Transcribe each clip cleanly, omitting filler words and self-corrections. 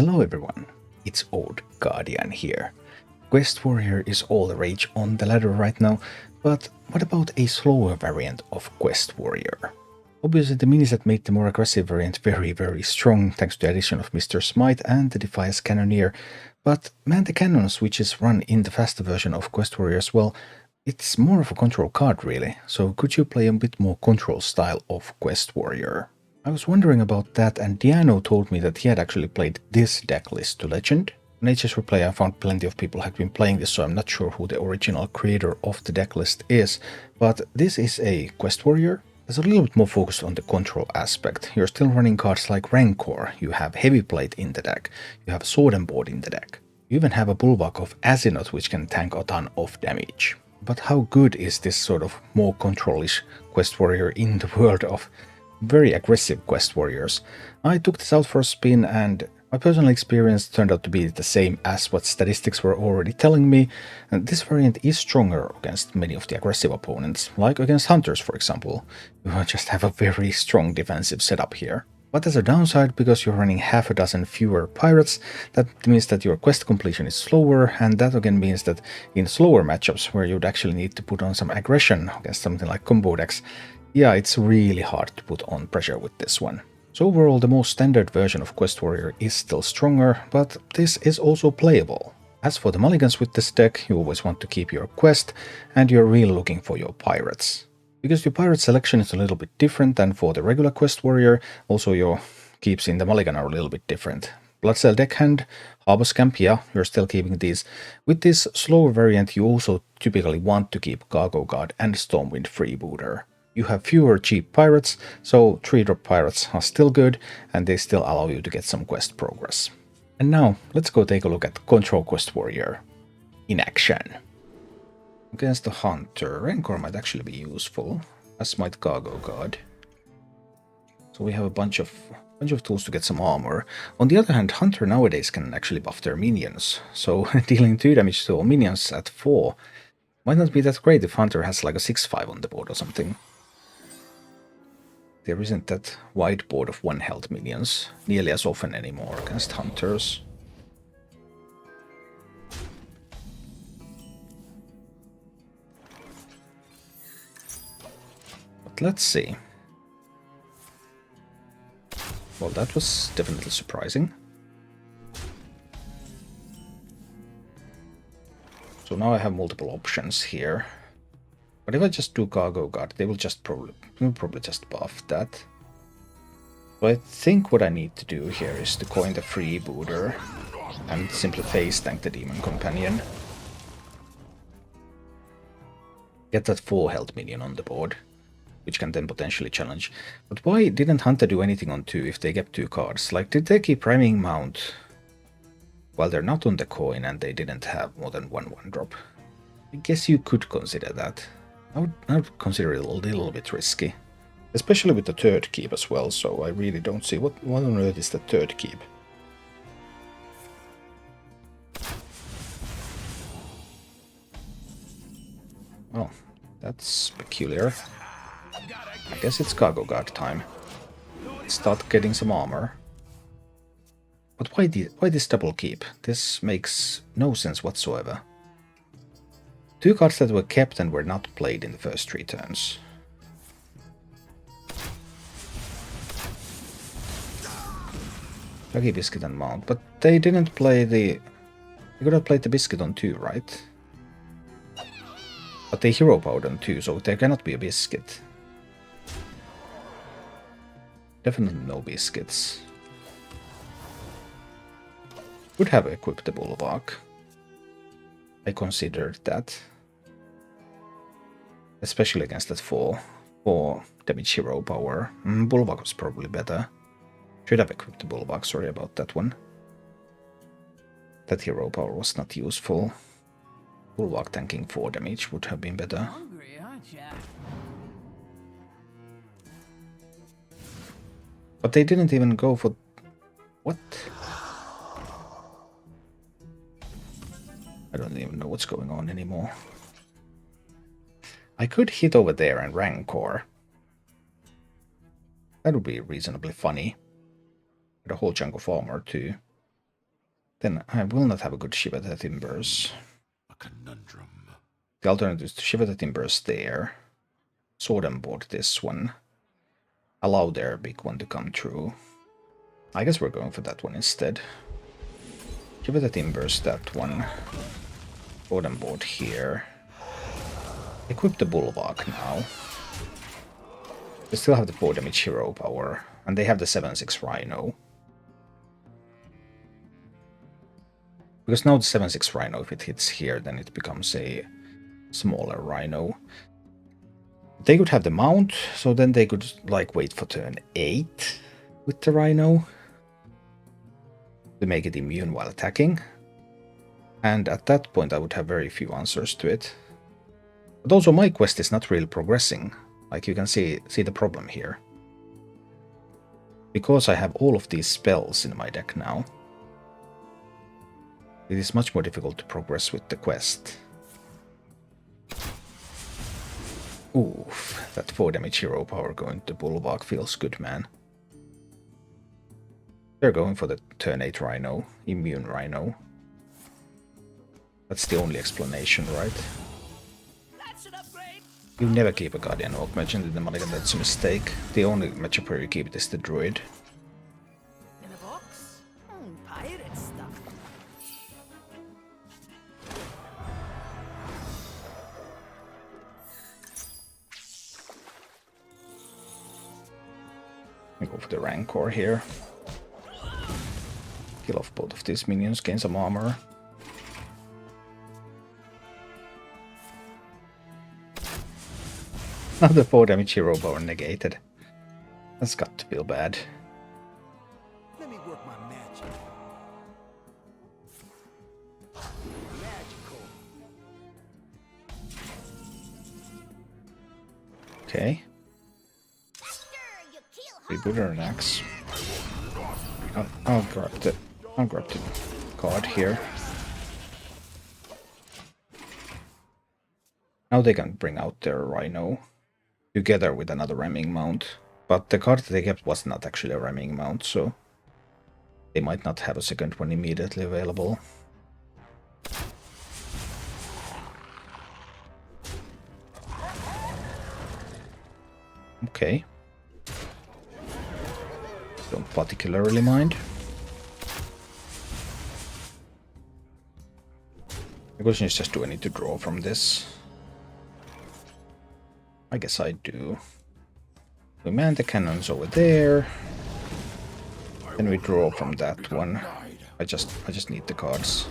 Hello everyone, it's Old Guardian here. Quest Warrior is all the rage on the ladder right now, but what about a slower variant of Quest Warrior? Obviously the miniset made the more aggressive variant very strong thanks to the addition of Mr. Smite and the Defiance Cannoneer, but man, the cannons which is run in the faster version of Quest Warrior as well, it's more of a control card really, so could you play a bit more control style of Quest Warrior? I was wondering about that, and Diano told me that he had actually played this deck list to Legend. On HSReplay I found plenty of people had been playing this, so I'm not sure who the original creator of the deck list is, but this is a Quest Warrior. It's a little bit more focused on the control aspect. You're still running cards like Rancor, you have Heavy Plate in the deck, you have Sword and Board in the deck. You even have a Bulwark of Azinot which can tank a ton of damage. But how good is this sort of more control-ish Quest Warrior in the world of very aggressive Quest Warriors? I took this out for a spin and my personal experience turned out to be the same as what statistics were already telling me, and this variant is stronger against many of the aggressive opponents, like against Hunters for example. You just have a very strong defensive setup here. But as a downside, because you're running half a dozen fewer pirates, that means that your quest completion is slower, and that again means that in slower matchups where you'd actually need to put on some aggression against something like combo decks, yeah, it's really hard to put on pressure with this one. So overall, the more standard version of Quest Warrior is still stronger, but this is also playable. As for the mulligans with this deck, you always want to keep your quest, and you're really looking for your pirates. Because your pirate selection is a little bit different than for the regular Quest Warrior, also your keeps in the mulligan are a little bit different. Bloodsail Deckhand, Harbor Scamp, yeah, you're still keeping these. With this slower variant, you also typically want to keep Cargo Guard and Stormwind Freebooter. You have fewer cheap pirates, so 3-drop pirates are still good, and they still allow you to get some quest progress. And now, let's go take a look at Control Quest Warrior in action. Against the Hunter, Rancor might actually be useful, as might Cargo Guard. So we have a bunch of tools to get some armor. On the other hand, Hunter nowadays can actually buff their minions, so dealing 2 damage to all minions at 4 might not be that great if Hunter has like a 6-5 on the board or something. There isn't that wide board of 1 health minions nearly as often anymore against Hunters. But let's see. Well, that was definitely surprising. So now I have multiple options here. But if I just do Cargo Guard, they will just probably just buff that. So I think what I need to do here is to coin the Freebooter and simply face tank the Demon Companion. Get that 4 health minion on the board, which can then potentially challenge. But why didn't Hunter do anything on 2 if they get 2 cards? Like, did they keep priming Mount while they're not on the coin and they didn't have more than 1/1-drop? I guess you could consider that. I would consider it a little bit risky. Especially with the 3rd keep as well, so I really don't see what on earth is the 3rd keep. Oh, that's peculiar. I guess it's Cargo Guard time. Let's start getting some armor. But why this double keep? This makes no sense whatsoever. 2 cards that were kept and were not played in the first 3 turns. Lucky Biscuit and Mount, but they didn't play the... They could have played the Biscuit on 2, right? But they hero powered on 2, so there cannot be a Biscuit. Definitely no Biscuits. Would have equipped the Bulwark. I considered that. Especially against that 4 damage hero power. Bulwark was probably better. Should have equipped the Bulwark, sorry about that one. That hero power was not useful. Bulwark tanking 4 damage would have been better. Hungry, aren't ya? But they didn't even go for... What? I don't even know what's going on anymore. I could hit over there and Rancor. That would be reasonably funny. With a whole chunk of armor too. then I will not have a good Shiver the Timbers. A conundrum. The alternative is to Shiver the Timbers there. Sword and board this one. Allow their big one to come through. I guess we're going for that one instead. Shiver the Timbers, that one. Sword and board here. Equip the Bulwark now. They still have the 4 damage hero power. And they have the 7/6 Rhino. Because now the 7/6 Rhino, if it hits here, then it becomes a smaller Rhino. They could have the mount, so then they could like wait for turn 8 with the Rhino to make it immune while attacking. And at that point I would have very few answers to it. But also my quest is not really progressing. Like you can see the problem here. Because I have all of these spells in my deck now, it is much more difficult to progress with the quest. Oof, that 4 damage hero power going to Bulwark feels good, man. They're going for the turn 8 Rhino, immune Rhino. That's the only explanation, right? You never keep a Guardian Oak Merchant in the Mulligan, that's a mistake. The only matchup where you keep it is the Druid. In a box? Pirate stuff. I go for the Rancor here. Kill off both of these minions, gain some armor. Another 4 damage hero power negated. That's got to feel bad. Let me work my magic. Magical. Okay. Rebooter and axe. I'll grab the card here. Now they can bring out their Rhino together with another ramming mount. But the card that they kept was not actually a ramming mount, so they might not have a second one immediately available. Okay. Don't particularly mind. The question is just, do I need to draw from this? I guess I do. We man the cannons over there. Then we draw from that one. I just need the cards.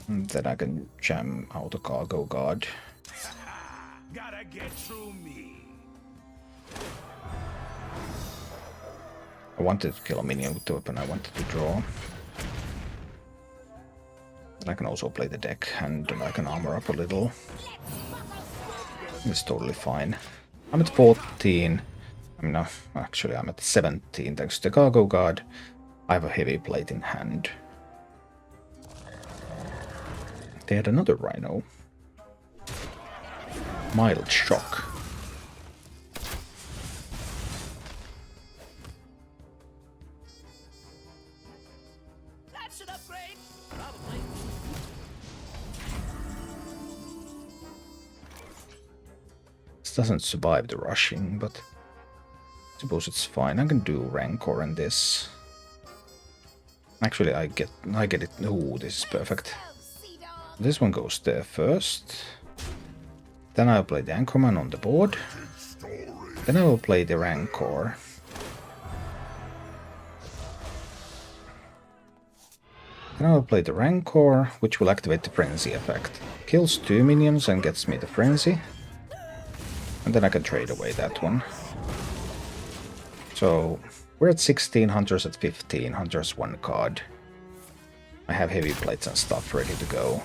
And then I can jam out a cargo guard. Gotta get through me. I wanted to kill a minion with the weapon I wanted to draw. And I can also play the deck and I can armor up a little. It's totally fine. I'm at 14. I mean, no, actually I'm at 17 thanks to the cargo guard. I have a heavy plate in hand. They had another Rhino. Mild shock. That's an upgrade. Probably. This doesn't survive the rushing, but I suppose it's fine. I can do Rancor and this. Actually, I get it. Oh, this is perfect. This one goes there first. Then I'll play the Anchorman on the board. Then I will play the Rancor. Then I will play the Rancor, which will activate the Frenzy effect. Kills 2 minions and gets me the Frenzy. And then I can trade away that one. So we're at 16, Hunter's at 15, Hunter's 1 card. I have heavy plates and stuff ready to go.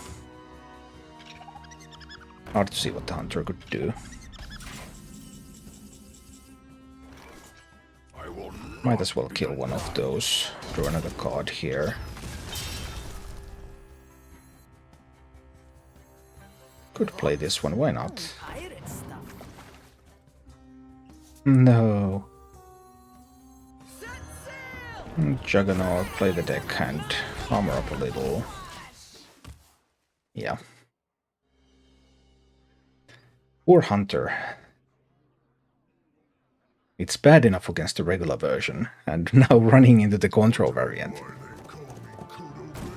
Hard to see what the Hunter could do. Might as well kill one of those. Draw another card here. Could play this one, why not? Pirate stuff. No. Set sail! Juggernaut, play the deck and armor up a little. Yeah. Poor Hunter. It's bad enough against the regular version, and now running into the control variant.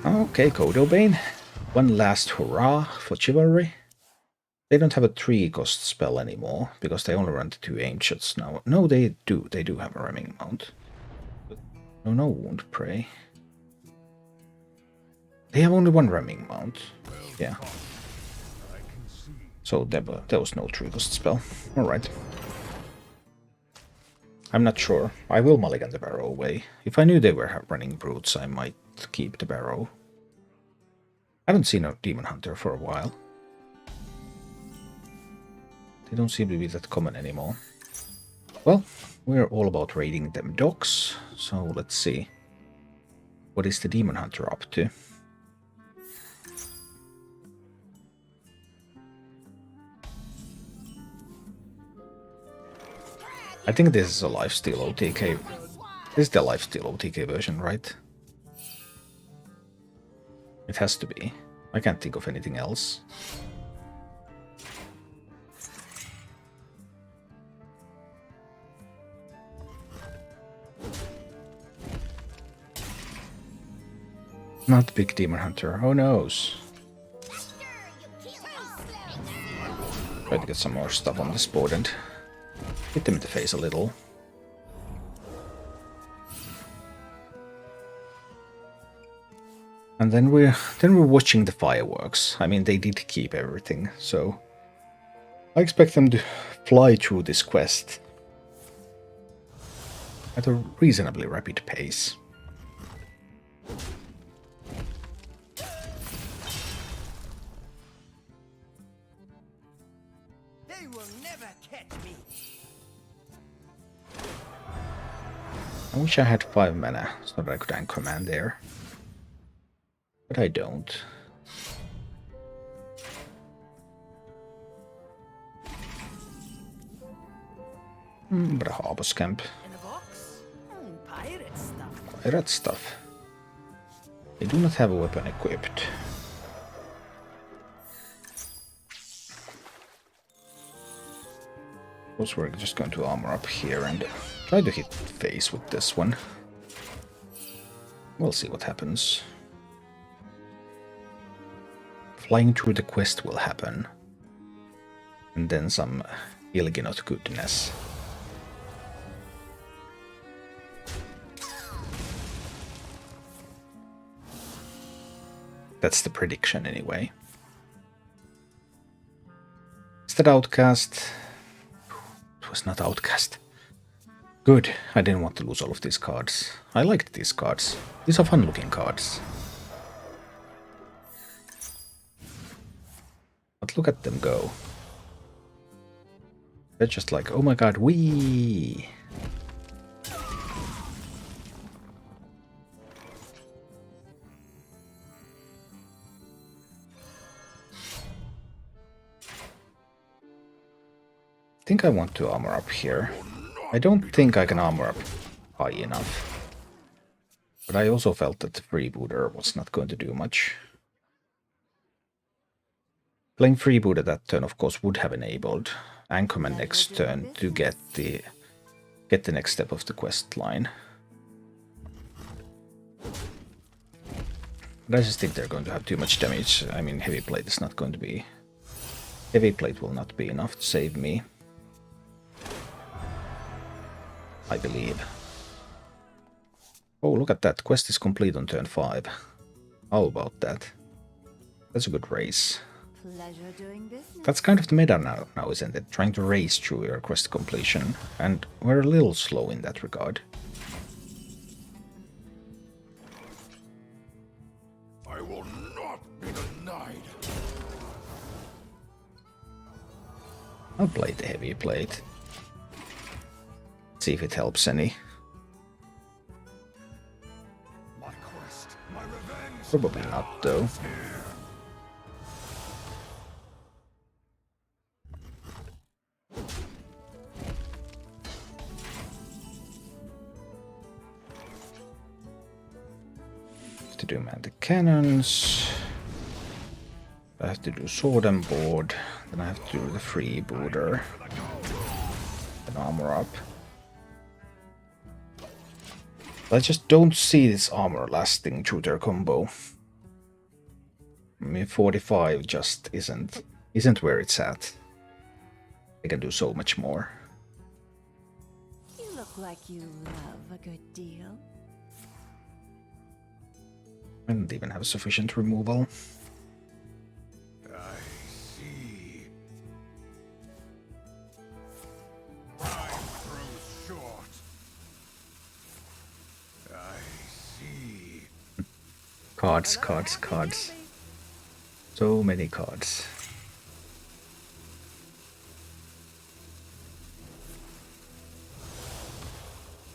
Okay, Codobane. One last hurrah for Chivalry. They don't have a 3-cost spell anymore, because they only run the 2 aim shots now. No, they do. They do have a Remming Mount. No Wound Prey. They have only 1 Remming Mount. Yeah. So there was no 3-cost spell. Alright. I'm not sure. I will mulligan the Barrow away. If I knew they were running Brutes, I might keep the Barrow. I haven't seen a Demon Hunter for a while. They don't seem to be that common anymore. Well, we're all about raiding them dogs, so let's see. What is the Demon Hunter up to? I think this is a Lifesteal OTK. This is the Lifesteal OTK version, right? It has to be. I can't think of anything else. Not Big Demon Hunter. Who knows? Try to get some more stuff on this board and hit them in the face a little. And then we're watching the fireworks. I mean, they did keep everything, so I expect them to fly through this quest at a reasonably rapid pace. They will never catch me. I wish I had 5 mana so that I could anchor man there. But I don't. But a Harbors Camp. In a box? Pirate stuff. Pirate stuff. They do not have a weapon equipped. Of course, we're just going to armor up here and try to hit face with this one. We'll see what happens. Flying through the quest will happen. And then some Ilginot goodness. That's the prediction anyway. Is that Outcast? It was not Outcast. Good, I didn't want to lose all of these cards. I liked these cards. These are fun looking cards. But look at them go. They're just like, oh my god, wee! I think I want to armor up here. I don't think I can armor up high enough. But I also felt that the Freebooter was not going to do much. Playing Freebooter that turn, of course, would have enabled Anchorman next turn to get the next step of the quest line. But I just think they're going to have too much damage. I mean, Heavy Plate is not going to be... Heavy Plate will not be enough to save me. I believe. Oh, look at that. Quest is complete on turn 5. How about that? That's a good race. Pleasure doing business. That's kind of the meta now, isn't it? Trying to race through your quest completion. And we're a little slow in that regard. I will not be denied. I'll play the Heavy Plate. See if it helps any. My quest, my revenge. Probably not, though. to do man the cannons. I have to do sword and board. Then I have to do the freebooter. And armor up. I just don't see this armor lasting through their combo. I mean, 45 just isn't where it's at. They can do so much more. You look like you love a good deal. I don't even have sufficient removal. I see. Time grows short. I see. Cards, cards, cards. So many cards.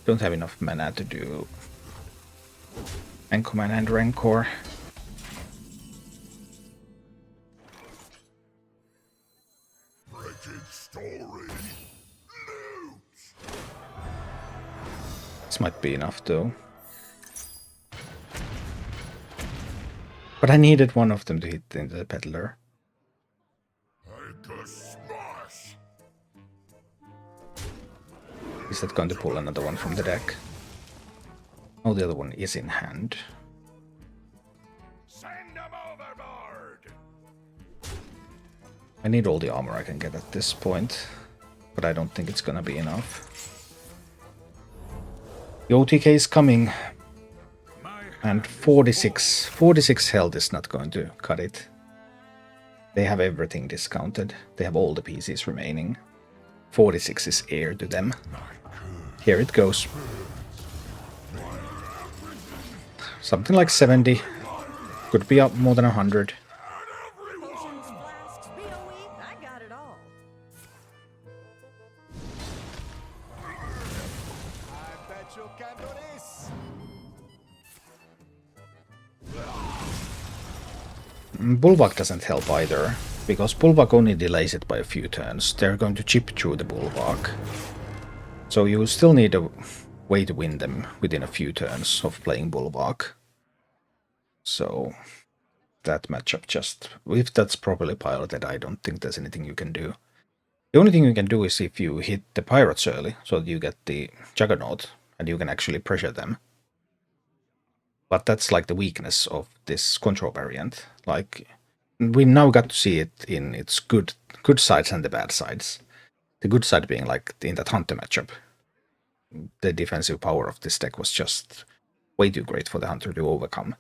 Don't have enough mana to do Anchorman and Rancor. Wretched story. Loot. This might be enough though. But I needed one of them to hit into the peddler. Smash. Is that going to pull another one from the deck? Oh, the other one is in hand. Send them overboard. I need all the armor I can get at this point, but I don't think it's gonna be enough. The OTK is coming, and 46 health is not going to cut it. They have everything discounted. They have all the pieces remaining. 46 is air to them. Here it goes. Something like 70. Could be up more than 100. Potions, flasks, BOE, I got it all. I bet you can do this. Bulwark doesn't help either, because Bulwark only delays it by a few turns. They're going to chip through the Bulwark. So you still need a way to win them within a few turns of playing Bulwark. So that matchup just, if that's properly piloted, I don't think there's anything you can do. The only thing you can do is if you hit the pirates early, so that you get the Juggernaut, and you can actually pressure them. But that's like the weakness of this control variant. Like, we now got to see it in its good sides and the bad sides. The good side being like in that Hunter matchup. The defensive power of this deck was just way too great for the Hunter to overcome.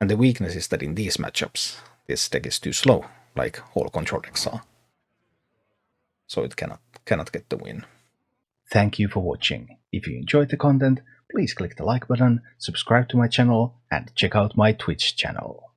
And the weakness is that in these matchups, this deck is too slow, like all control decks are. So it cannot get the win. Thank you for watching. If you enjoyed the content, please click the like button, subscribe to my channel, and check out my Twitch channel.